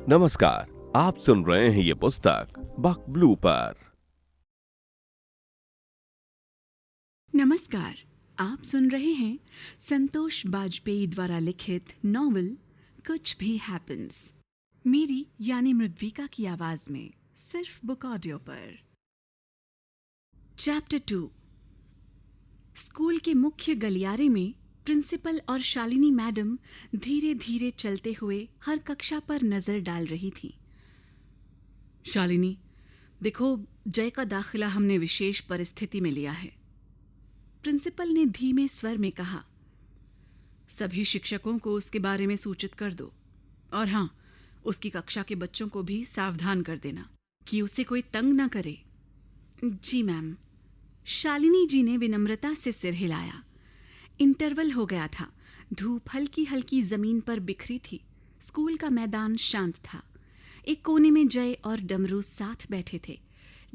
नमस्कार, आप सुन रहे हैं ये पुस्तक बक ब्लू पर। नमस्कार, आप सुन रहे हैं संतोष बाजपेयी द्वारा लिखित नॉवल कुछ भी हैपेंस, मेरी यानी मृद्विका की आवाज में, सिर्फ बुक ऑडियो पर। चैप्टर 2। स्कूल के मुख्य गलियारे में प्रिंसिपल और शालिनी मैडम धीरे धीरे चलते हुए हर कक्षा पर नजर डाल रही थी। शालिनी, देखो, जय का दाखिला हमने विशेष परिस्थिति में लिया है, प्रिंसिपल ने धीमे स्वर में कहा। सभी शिक्षकों को उसके बारे में सूचित कर दो, और हाँ, उसकी कक्षा के बच्चों को भी सावधान कर देना कि उसे कोई तंग ना करे। जी मैम, शालिनी जी ने विनम्रता से सिर हिलाया। इंटरवल हो गया था। धूप हल्की हल्की जमीन पर बिखरी थी। स्कूल का मैदान शांत था। एक कोने में जय और डमरू साथ बैठे थे।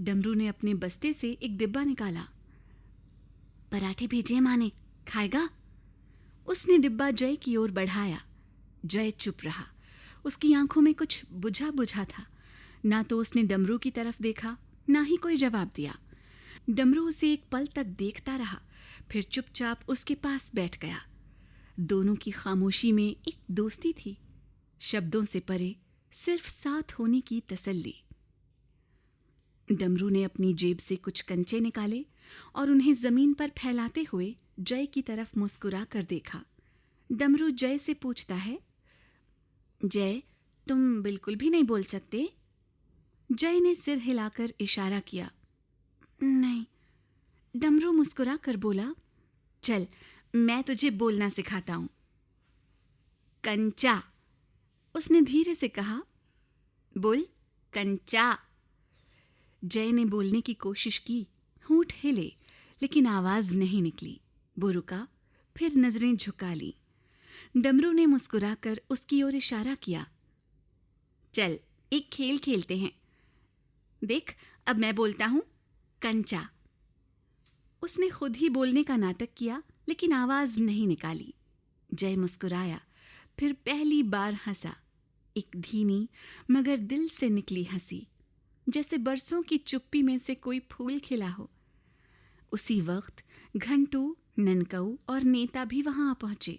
डमरू ने अपने बस्ते से एक डिब्बा निकाला। पराठे भेजिए माँ ने, खाएगा? उसने डिब्बा जय की ओर बढ़ाया। जय चुप रहा। उसकी आंखों में कुछ बुझा बुझा था। ना तो उसने डमरू की तरफ देखा, ना ही कोई जवाब दिया। डमरू उसे एक पल तक देखता रहा, फिर चुपचाप उसके पास बैठ गया। दोनों की खामोशी में एक दोस्ती थी, शब्दों से परे, सिर्फ साथ होने की तसल्ली। डमरू ने अपनी जेब से कुछ कंचे निकाले और उन्हें जमीन पर फैलाते हुए जय की तरफ मुस्कुरा कर देखा। डमरू जय से पूछता है, जय, तुम बिल्कुल भी नहीं बोल सकते? जय ने सिर हिलाकर इशारा किया। नहीं। डमरू मुस्कुरा कर बोला, चल, मैं तुझे बोलना सिखाता हूं। कंचा, उसने धीरे से कहा। बोल, कंचा। जय ने बोलने की कोशिश की, होंठ हिले, लेकिन आवाज नहीं निकली। वो रुका, फिर नजरें झुका ली। डमरू ने मुस्कुराकर उसकी ओर इशारा किया। चल, एक खेल खेलते हैं। देख, अब मैं बोलता हूं, कंचा। उसने खुद ही बोलने का नाटक किया, लेकिन आवाज नहीं निकाली। जय मुस्कुराया, फिर पहली बार हंसा। एक धीमी मगर दिल से निकली हंसी, जैसे बरसों की चुप्पी में से कोई फूल खिला हो। उसी वक्त घंटू, ननकऊ और नेता भी वहां आ पहुंचे।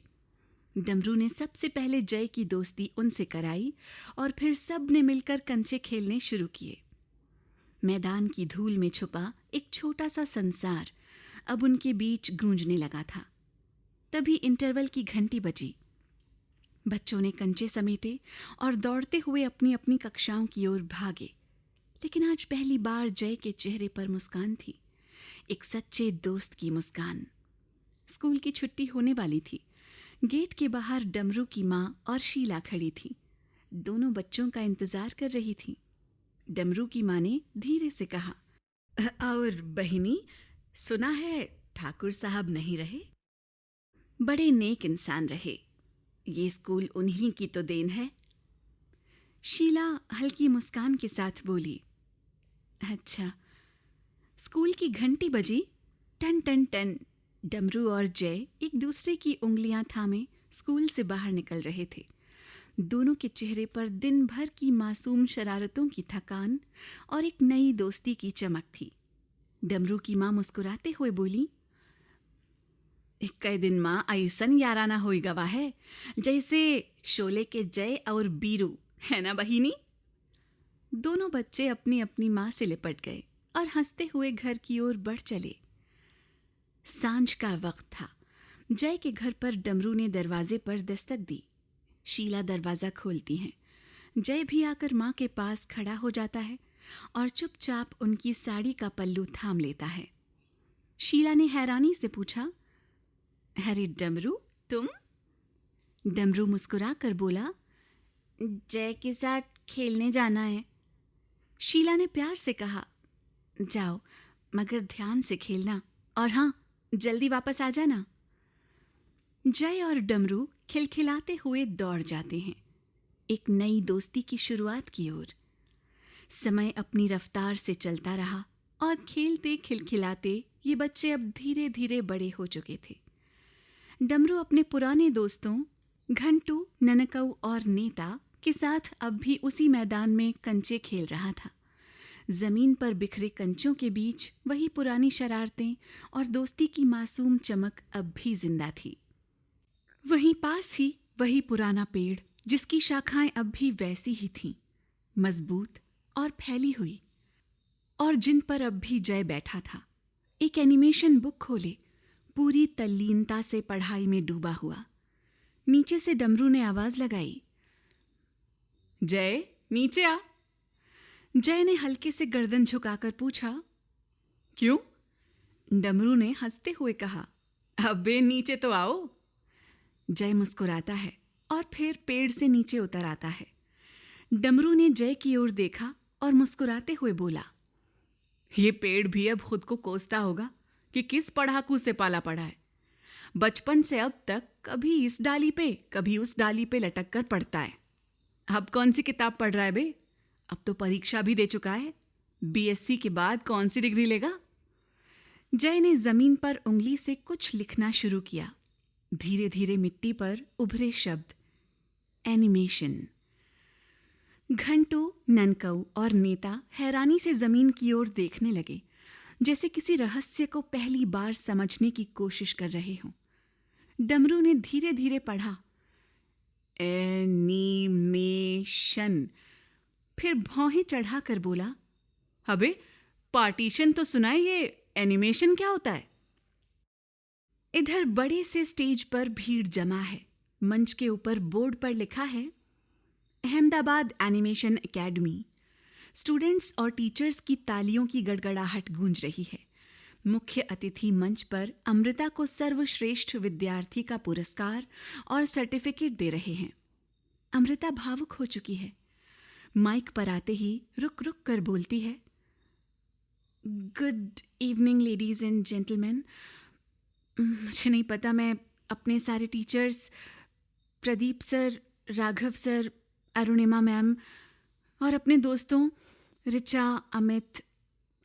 डमरू ने सबसे पहले जय की दोस्ती उनसे कराई और फिर सब ने मिलकर कंचे खेलने शुरू किए। मैदान की धूल में छुपा एक छोटा सा संसार अब उनके बीच गूंजने लगा था। तभी इंटरवल की घंटी बजी। बच्चों ने कंचे समेटे और दौड़ते हुए अपनी अपनी कक्षाओं की ओर भागे। लेकिन आज पहली बार जय के चेहरे पर मुस्कान थी, एक सच्चे दोस्त की मुस्कान। स्कूल की छुट्टी होने वाली थी। गेट के बाहर डमरू की माँ और शीला खड़ी थी। दोनों बच्चों का इंतजार कर रही थी। डमरू की माँ ने धीरे से कहा, और बहिनी, सुना है ठाकुर साहब नहीं रहे? बड़े नेक इंसान रहे। ये स्कूल उन्हीं की तो देन है। शीला हल्की मुस्कान के साथ बोली। अच्छा। स्कूल की घंटी बजी। टन टन टन। डमरू और जय एक दूसरे की उंगलियां थामे स्कूल से बाहर निकल रहे थे। दोनों के चेहरे पर दिन भर की मासूम शरारतों की थकान और एक नई दोस्ती की चमक थी। डमरू की माँ मुस्कुराते हुए बोली, इक्के दिन माँ ऐसन याराना होई गवा है जैसे शोले के जय और बीरू, है ना बहिनी? दोनों बच्चे अपनी अपनी माँ से लिपट गए और हंसते हुए घर की ओर बढ़ चले। सांझ का वक्त था। जय के घर पर डमरू ने दरवाजे पर दस्तक दी। शीला दरवाजा खोलती हैं। जय भी आकर माँ के पास खड़ा हो जाता है और चुपचाप उनकी साड़ी का पल्लू थाम लेता है। शीला ने हैरानी से पूछा, अरे डमरू, तुम? डमरू मुस्कुरा कर बोला, जय के साथ खेलने जाना है। शीला ने प्यार से कहा, जाओ, मगर ध्यान से खेलना, और हाँ, जल्दी वापस आ जाना। जय और डमरू खिलखिलाते हुए दौड़ जाते हैं, एक नई दोस्ती की शुरुआत की ओर। समय अपनी रफ्तार से चलता रहा और खेलते खिलखिलाते ये बच्चे अब धीरे धीरे बड़े हो चुके थे। डमरू अपने पुराने दोस्तों घंटू, ननकऊ और नेता के साथ अब भी उसी मैदान में कंचे खेल रहा था। जमीन पर बिखरे कंचों के बीच वही पुरानी शरारतें और दोस्ती की मासूम चमक अब भी जिंदा थी। वहीं पास ही वही पुराना पेड़ जिसकी शाखाएं अब भी वैसी ही थीं, मजबूत और फैली हुई, और जिन पर अब भी जय बैठा था, एक एनिमेशन बुक खोले, पूरी तल्लीनता से पढ़ाई में डूबा हुआ। नीचे से डमरू ने आवाज लगाई, जय नीचे आ। जय ने हल्के से गर्दन झुकाकर पूछा, क्यों? डमरू ने हंसते हुए कहा, अबे नीचे तो आओ। जय मुस्कुराता है और फिर पेड़ से नीचे उतर आता है। डमरू ने जय की ओर देखा और मुस्कुराते हुए बोला, ये पेड़ भी अब खुद को कोसता होगा कि किस पढ़ाकू से पाला पड़ा है। बचपन से अब तक कभी इस डाली पे कभी उस डाली पे लटक कर पढ़ता है। अब कौन सी किताब पढ़ रहा है बे? अब तो परीक्षा भी दे चुका है। बीएससी के बाद कौन सी डिग्री लेगा? जय ने जमीन पर उंगली से कुछ लिखना शुरू किया। धीरे धीरे मिट्टी पर उभरे शब्द, एनिमेशन। घंटों ननकऊ और नेता हैरानी से जमीन की ओर देखने लगे, जैसे किसी रहस्य को पहली बार समझने की कोशिश कर रहे हों। डमरू ने धीरे धीरे पढ़ा, एनीमेशन। फिर भौहें चढ़ाकर बोला, अबे पार्टीशन तो सुना है, ये एनिमेशन क्या होता है? इधर बड़े से स्टेज पर भीड़ जमा है। मंच के ऊपर बोर्ड पर लिखा है, अहमदाबाद एनिमेशन एकेडमी। स्टूडेंट्स और टीचर्स की तालियों की गड़गड़ाहट गूंज रही है। मुख्य अतिथि मंच पर अमृता को सर्वश्रेष्ठ विद्यार्थी का पुरस्कार और सर्टिफिकेट दे रहे हैं। अमृता भावुक हो चुकी है। माइक पर आते ही रुक रुक कर बोलती है, good evening ladies and gentleman. मुझे नहीं पता, मैं अपने सारे teachers, Pradeep sir, Raghav sir, Arunima ma'am और अपने दोस्तों ऋचा, अमित,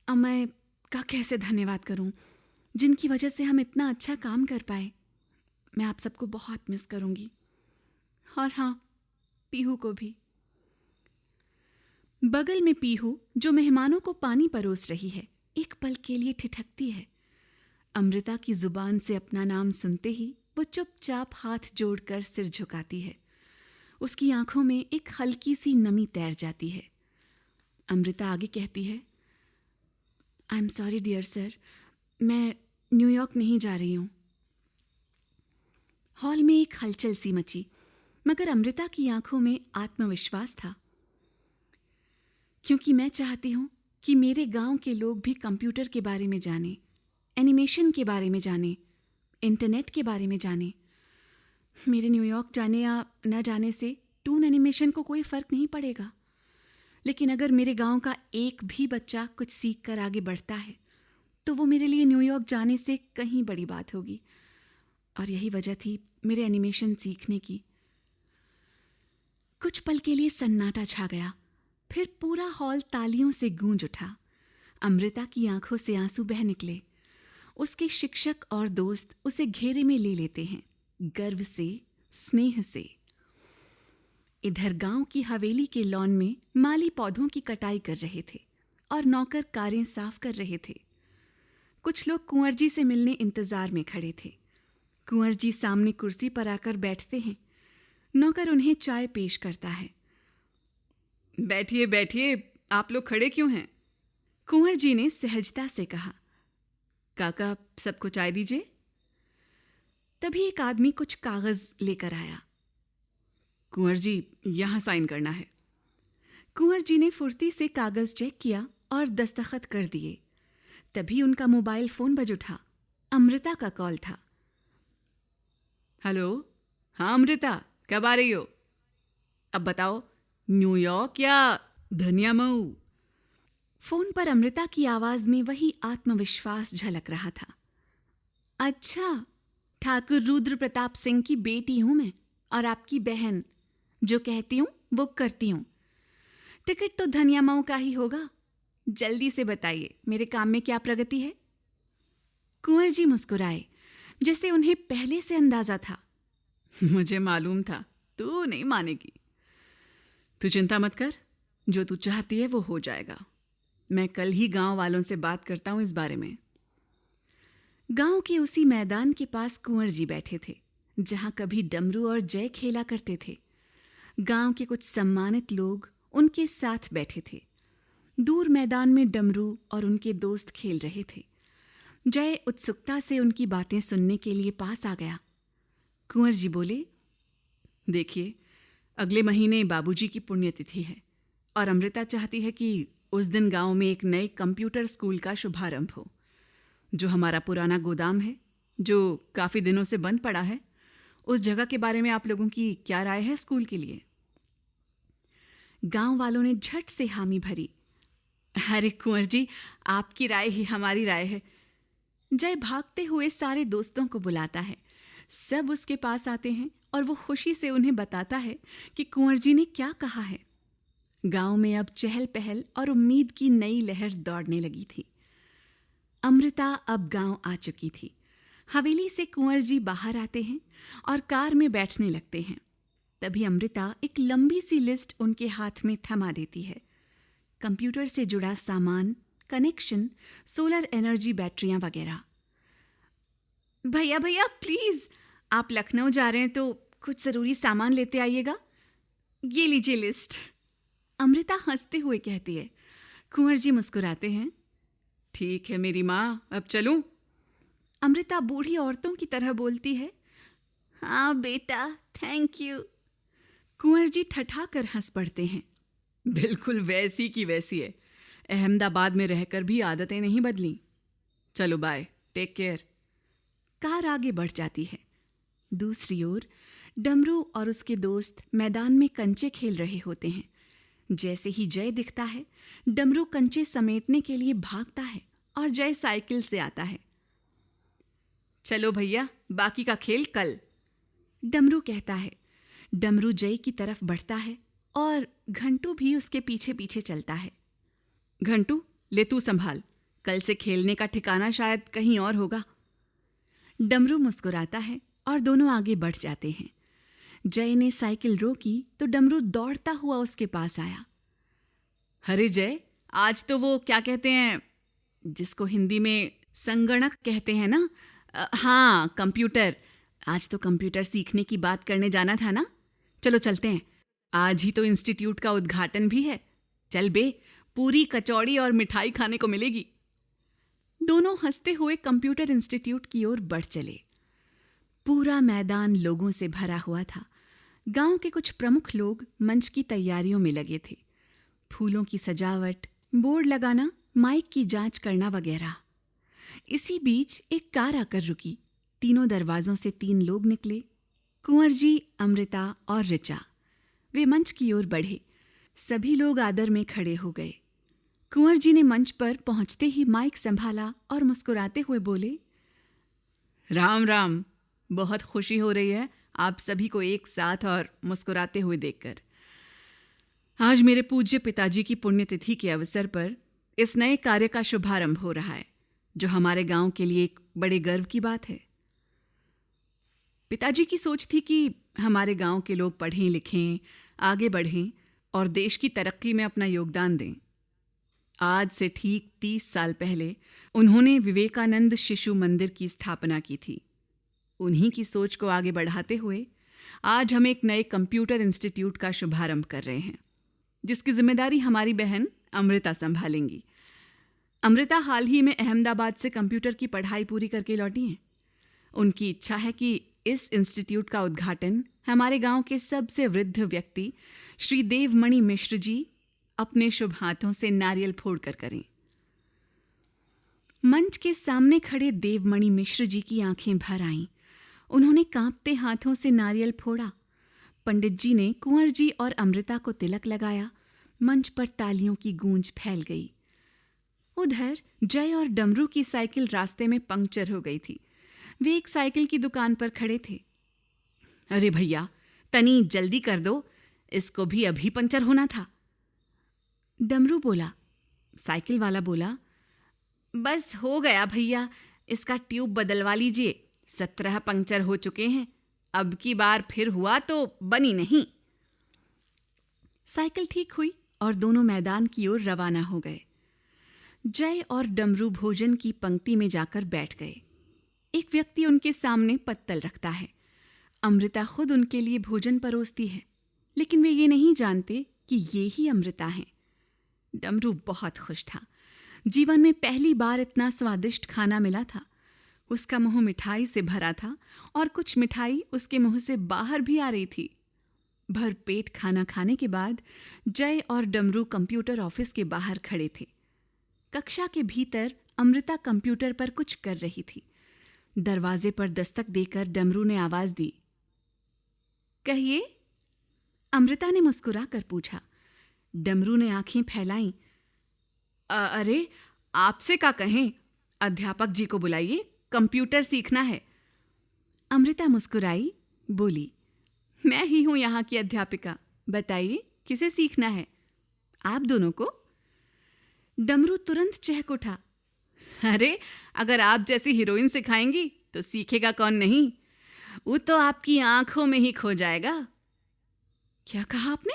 अमय का कैसे धन्यवाद करूं, जिनकी वजह से हम इतना अच्छा काम कर पाए। मैं आप सबको बहुत मिस करूंगी, और हाँ, पीहू को भी। बगल में पीहू, जो मेहमानों को पानी परोस रही है, एक पल के लिए ठिठकती है। अमृता की जुबान से अपना नाम सुनते ही वो चुपचाप हाथ जोड़कर सिर झुकाती है। उसकी आंखों में एक हल्की सी नमी तैर जाती है। अमृता आगे कहती है, I am sorry dear sir, मैं न्यूयॉर्क नहीं जा रही हूँ। हॉल में एक हलचल सी मची, मगर अमृता की आंखों में आत्मविश्वास था, क्योंकि मैं चाहती हूँ कि मेरे गांव के लोग भी कंप्यूटर के बारे में जाने, एनिमेशन के बारे में जाने, इंटरनेट के बारे में जाने। मेरे न्यूयॉर्क जाने या न जाने से टून एनिमेशन को कोई फ़र्क नहीं पड़ेगा, लेकिन अगर मेरे गांव का एक भी बच्चा कुछ सीख कर आगे बढ़ता है तो वो मेरे लिए न्यूयॉर्क जाने से कहीं बड़ी बात होगी। और यही वजह थी मेरे एनिमेशन सीखने की। कुछ पल के लिए सन्नाटा छा गया, फिर पूरा हॉल तालियों से गूंज उठा। अमृता की आंखों से आंसू बह निकले। उसके शिक्षक और दोस्त उसे घेरे में ले लेते हैं, गर्व से, स्नेह से। इधर गांव की हवेली के लॉन में माली पौधों की कटाई कर रहे थे और नौकर कारें साफ कर रहे थे। कुछ लोग कुंवर जी से मिलने इंतजार में खड़े थे। कुंवर जी सामने कुर्सी पर आकर बैठते हैं। नौकर उन्हें चाय पेश करता है। बैठिए बैठिए, आप लोग खड़े क्यों हैं? कुंवर जी ने सहजता से कहा। काका, सबको चाय दीजिए। तभी एक आदमी कुछ कागज लेकर आया। कुंवर जी, यहां साइन करना है। कुंवर जी ने फुर्ती से कागज चेक किया और दस्तखत कर दिए। तभी उनका मोबाइल फोन बज उठा। अमृता का कॉल था। हेलो, हाँ अमृता, कब आ रही हो? अब बताओ, न्यूयॉर्क या धनियामऊ? फोन पर अमृता की आवाज में वही आत्मविश्वास झलक रहा था। अच्छा, ठाकुर रुद्र प्रताप सिंह की बेटी हूं मैं, और आपकी बहन। जो कहती हूं वो करती हूं। टिकट तो धनियामऊ का ही होगा। जल्दी से बताइए, मेरे काम में क्या प्रगति है? कुंवर जी मुस्कुराए, जैसे उन्हें पहले से अंदाजा था। मुझे मालूम था, तू नहीं मानेगी। तू चिंता मत कर, जो तू चाहती है वो हो जाएगा। मैं कल ही गांव वालों से बात करता हूं इस बारे में। गांव के उसी मैदान के पास कुंवर जी बैठे थे जहां कभी डमरू और जय खेला करते थे। गांव के कुछ सम्मानित लोग उनके साथ बैठे थे। दूर मैदान में डमरू और उनके दोस्त खेल रहे थे। जय उत्सुकता से उनकी बातें सुनने के लिए पास आ गया। कुंवर जी बोले, देखिए, अगले महीने बाबूजी की पुण्यतिथि है और अमृता चाहती है कि उस दिन गांव में एक नए कंप्यूटर स्कूल का शुभारंभ हो। जो हमारा पुराना गोदाम है, जो काफ़ी दिनों से बंद पड़ा है, उस जगह के बारे में आप लोगों की क्या राय है स्कूल के लिए? गांव वालों ने झट से हामी भरी। अरे कुंवर जी, आपकी राय ही हमारी राय है। जय भागते हुए सारे दोस्तों को बुलाता है। सब उसके पास आते हैं और वो खुशी से उन्हें बताता है कि कुंवर जी ने क्या कहा है। गांव में अब चहल पहल और उम्मीद की नई लहर दौड़ने लगी थी। अमृता अब गांव आ चुकी थी। हवेली से कुंवर जी बाहर आते हैं और कार में बैठने लगते हैं। तभी अमृता एक लंबी सी लिस्ट उनके हाथ में थमा देती है। कंप्यूटर से जुड़ा सामान, कनेक्शन, सोलर एनर्जी बैटरियां वगैरह। भैया भैया प्लीज, आप लखनऊ जा रहे हैं तो कुछ जरूरी सामान लेते आइएगा। ये लीजिए लिस्ट। अमृता हंसते हुए कहती है। कुंवर जी मुस्कुराते हैं। ठीक है मेरी माँ, अब चलूं? अमृता बूढ़ी औरतों की तरह बोलती है। हाँ बेटा, थैंक यू। कुंवर जी ठठा कर हंस पड़ते हैं। बिल्कुल वैसी की वैसी है। अहमदाबाद में रहकर भी आदतें नहीं बदली। चलो बाय, टेक केयर। कार आगे बढ़ जाती है। दूसरी ओर डमरू और उसके दोस्त मैदान में कंचे खेल रहे होते हैं। जैसे ही जय दिखता है, डमरू कंचे समेटने के लिए भागता है और जय साइकिल से आता है। चलो भैया, बाकी का खेल कल, डमरू कहता है। डमरू जय की तरफ बढ़ता है और घंटू भी उसके पीछे पीछे चलता है। घंटू, ले तू संभाल, कल से खेलने का ठिकाना शायद कहीं और होगा। डमरू मुस्कुराता है और दोनों आगे बढ़ जाते हैं। जय ने साइकिल रोकी तो डमरू दौड़ता हुआ उसके पास आया। अरे जय, आज तो वो क्या कहते हैं जिसको हिंदी में संगणक कहते हैं ना? हाँ, कंप्यूटर। आज तो कंप्यूटर सीखने की बात करने जाना था ना? चलो चलते हैं। आज ही तो इंस्टीट्यूट का उद्घाटन भी है। चल बे, पूरी कचौड़ी और मिठाई खाने को मिलेगी। दोनों हंसते हुए कंप्यूटर इंस्टीट्यूट की ओर बढ़ चले। पूरा मैदान लोगों से भरा हुआ था। गांव के कुछ प्रमुख लोग मंच की तैयारियों में लगे थे। फूलों की सजावट, बोर्ड लगाना, माइक की जांच करना वगैरह। इसी बीच एक कार आकर रुकी। तीनों दरवाजों से 3 लोग निकले। कुंवर जी, अमृता और ऋचा। वे मंच की ओर बढ़े। सभी लोग आदर में खड़े हो गए। कुंवर जी ने मंच पर पहुंचते ही माइक संभाला और मुस्कुराते हुए बोले, राम राम। बहुत खुशी हो रही है आप सभी को एक साथ और मुस्कुराते हुए देखकर। आज मेरे पूज्य पिताजी की पुण्यतिथि के अवसर पर इस नए कार्य का शुभारंभ हो रहा है, जो हमारे गांव के लिए एक बड़े गर्व की बात है। पिताजी की सोच थी कि हमारे गांव के लोग पढ़ें लिखें, आगे बढ़ें और देश की तरक्की में अपना योगदान दें। आज से ठीक 30 साल पहले उन्होंने विवेकानंद शिशु मंदिर की स्थापना की थी। उन्हीं की सोच को आगे बढ़ाते हुए आज हम एक नए कंप्यूटर इंस्टीट्यूट का शुभारंभ कर रहे हैं, जिसकी जिम्मेदारी हमारी बहन अमृता संभालेंगी। अमृता हाल ही में अहमदाबाद से कंप्यूटर की पढ़ाई पूरी करके लौटी हैं। उनकी इच्छा है कि इस इंस्टीट्यूट का उद्घाटन हमारे गांव के सबसे वृद्ध व्यक्ति श्री देवमणि मिश्र जी अपने शुभ हाथों से नारियल फोड़कर करें। मंच के सामने खड़े देवमणि मिश्र जी की आंखें भर आईं। उन्होंने कांपते हाथों से नारियल फोड़ा। पंडित जी ने कुंवर जी और अमृता को तिलक लगाया। मंच पर तालियों की गूंज फैल गई। उधर जय और डमरू की साइकिल रास्ते में पंक्चर हो गई थी। वे एक साइकिल की दुकान पर खड़े थे। अरे भैया, तनी जल्दी कर दो, इसको भी अभी पंचर होना था। डमरू बोला। साइकिल वाला बोला, बस हो गया भैया, इसका ट्यूब बदलवा लीजिए। 17 पंक्चर हो चुके हैं, अब की बार फिर हुआ तो बनी नहीं। साइकिल ठीक हुई और दोनों मैदान की ओर रवाना हो गए। जय और डमरू भोजन की पंक्ति में जाकर बैठ गए। एक व्यक्ति उनके सामने पत्तल रखता है। अमृता खुद उनके लिए भोजन परोसती है, लेकिन वे ये नहीं जानते कि ये ही अमृता हैं। डमरू बहुत खुश था। जीवन में पहली बार इतना स्वादिष्ट खाना मिला था। उसका मुंह मिठाई से भरा था और कुछ मिठाई उसके मुंह से बाहर भी आ रही थी। भरपेट खाना खाने के बाद जय और डमरू कंप्यूटर ऑफिस के बाहर खड़े थे। कक्षा के भीतर अमृता कंप्यूटर पर कुछ कर रही थी। दरवाजे पर दस्तक देकर डमरू ने आवाज दी। कहिए, अमृता ने मुस्कुरा कर पूछा। डमरू ने आंखें फैलाईं। अरे, आपसे क्या कहें, अध्यापक जी को बुलाइए, कंप्यूटर सीखना है। अमृता मुस्कुराई, बोली, मैं ही हूं यहाँ की अध्यापिका। बताइए, किसे सीखना है? आप दोनों को? डमरू तुरंत चहक उठा। अरे, अगर आप जैसी हीरोइन सिखाएंगी तो सीखेगा कौन नहीं? वो तो आपकी आंखों में ही खो जाएगा। क्या कहा आपने?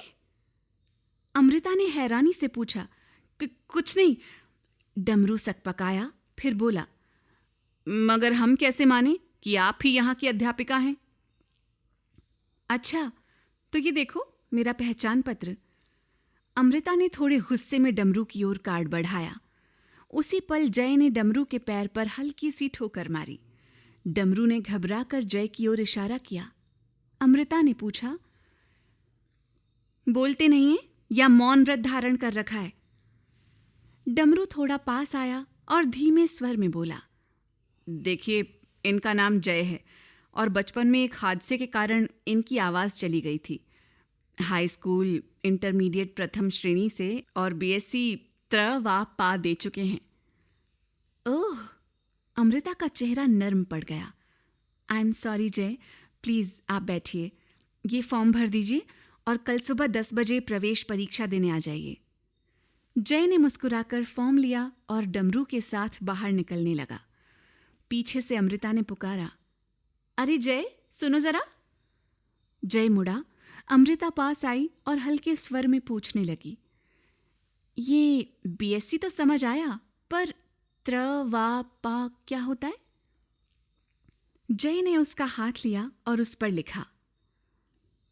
अमृता ने हैरानी से पूछा। कुछ नहीं, डमरू सकपकाया, फिर बोला, मगर हम कैसे माने कि आप ही यहाँ की अध्यापिका हैं? अच्छा, तो ये देखो मेरा पहचान पत्र। अमृता ने थोड़े गुस्से में डमरू की ओर कार्ड बढ़ाया। उसी पल जय ने डमरू के पैर पर हल्की सी ठोकर मारी। डमरू ने घबराकर जय की ओर इशारा किया। अमृता ने पूछा, बोलते नहीं है या मौन व्रत धारण कर रखा है? डमरू थोड़ा पास आया और धीमे स्वर में बोला, देखिए, इनका नाम जय है और बचपन में एक हादसे के कारण इनकी आवाज़ चली गई थी। हाई स्कूल, इंटरमीडिएट प्रथम श्रेणी से और बीएससी त्र वा पा दे चुके हैं। ओह, अमृता का चेहरा नर्म पड़ गया। आई एम सॉरी जय, प्लीज़ आप बैठिए, ये फॉर्म भर दीजिए और कल सुबह 10 बजे प्रवेश परीक्षा देने आ जाइए। जय ने मुस्कुराकर फॉर्म लिया और डमरू के साथ बाहर निकलने लगा। पीछे से अमृता ने पुकारा, अरे जय, सुनो जरा। जय मुड़ा। अमृता पास आई और हल्के स्वर में पूछने लगी, ये बीएससी तो समझ आया, पर त्र वा पा क्या होता है? जय ने उसका हाथ लिया और उस पर लिखा,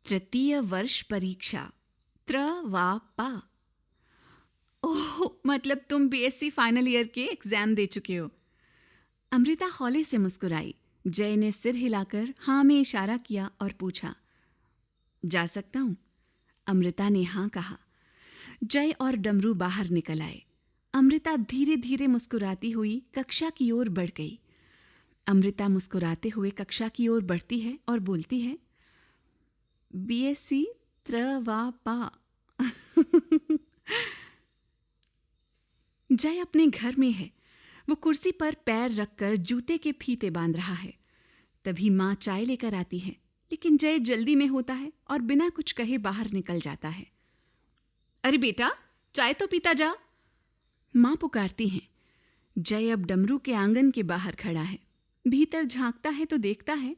तृतीय वर्ष परीक्षा, त्र वा पा। ओह, मतलब तुम बीएससी फाइनल ईयर के एग्जाम दे चुके हो। अमृता हौले से मुस्कुराई। जय ने सिर हिलाकर हाँ में इशारा किया और पूछा, जा सकता हूं? अमृता ने हाँ कहा। जय और डमरू बाहर निकल आए। अमृता धीरे धीरे मुस्कुराती हुई कक्षा की ओर बढ़ गई। अमृता मुस्कुराते हुए कक्षा की ओर बढ़ती है और बोलती है, बीएससी त्र वा पा। जय अपने घर में है। वो कुर्सी पर पैर रखकर जूते के फीते बांध रहा है। तभी माँ चाय लेकर आती है, लेकिन जय जल्दी में होता है और बिना कुछ कहे बाहर निकल जाता है। अरे बेटा, चाय तो पीता जा, माँ पुकारती हैं। जय अब डमरू के आंगन के बाहर खड़ा है। भीतर झांकता है तो देखता है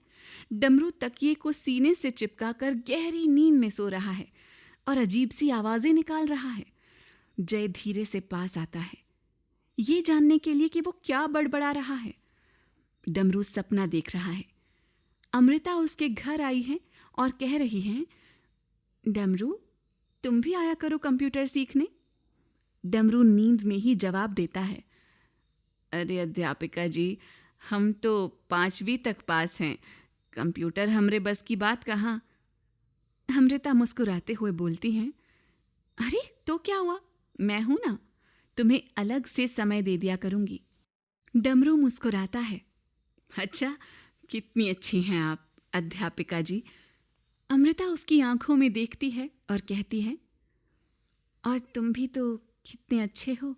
डमरू तकिए को सीने से चिपकाकर गहरी नींद में सो रहा है और अजीब सी आवाजें निकाल रहा है। जय धीरे से पास आता है, ये जानने के लिए कि वो क्या बड़बड़ा रहा है। डमरू सपना देख रहा है। अमृता उसके घर आई है और कह रही है, डमरू, तुम भी आया करो कंप्यूटर सीखने। डमरू नींद में ही जवाब देता है, अरे अध्यापिका जी, हम तो 5वीं तक पास हैं, कंप्यूटर हमरे बस की बात कहाँ। अमृता मुस्कुराते हुए बोलती हैं, अरे तो क्या हुआ, मैं हूं ना, तुम्हें अलग से समय दे दिया करूंगी। डमरू मुस्कुराता है, अच्छा, कितनी अच्छी हैं आप अध्यापिका जी। अमृता उसकी आंखों में देखती है और कहती है, और तुम भी तो कितने अच्छे हो।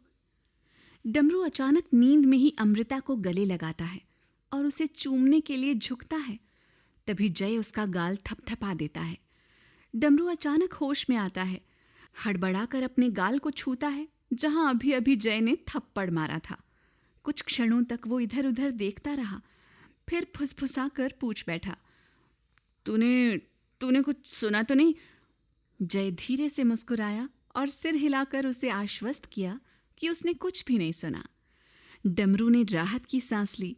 डमरू अचानक नींद में ही अमृता को गले लगाता है और उसे चूमने के लिए झुकता है। तभी जय उसका गाल थपथपा देता है। डमरू अचानक होश में आता है, हड़बड़ाकर अपने गाल को छूता है जहां अभी अभी जय ने थप्पड़ मारा था। कुछ क्षणों तक वो इधर उधर देखता रहा, फिर फुसफुसाकर पूछ बैठा, तूने कुछ सुना तो नहीं? जय धीरे से मुस्कुराया और सिर हिलाकर उसे आश्वस्त किया कि उसने कुछ भी नहीं सुना। डमरू ने राहत की सांस ली,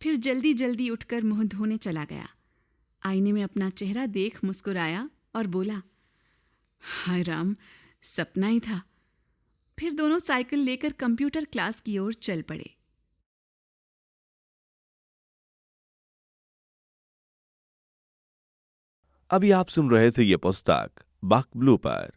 फिर जल्दी जल्दी उठकर मुंह धोने चला गया। आईने में अपना चेहरा देख मुस्कुराया और बोला, हाय राम, सपना ही था। फिर दोनों साइकिल लेकर कंप्यूटर क्लास की ओर चल पड़े। अभी आप सुन रहे थे ये पुस्तक बक ब्लू पर।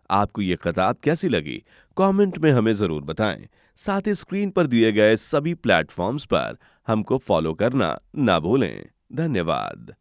आपको ये किताब कैसी लगी कमेंट में हमें जरूर बताएं। साथ ही स्क्रीन पर दिए गए सभी प्लेटफॉर्म्स पर हमको फॉलो करना ना भूलें। धन्यवाद।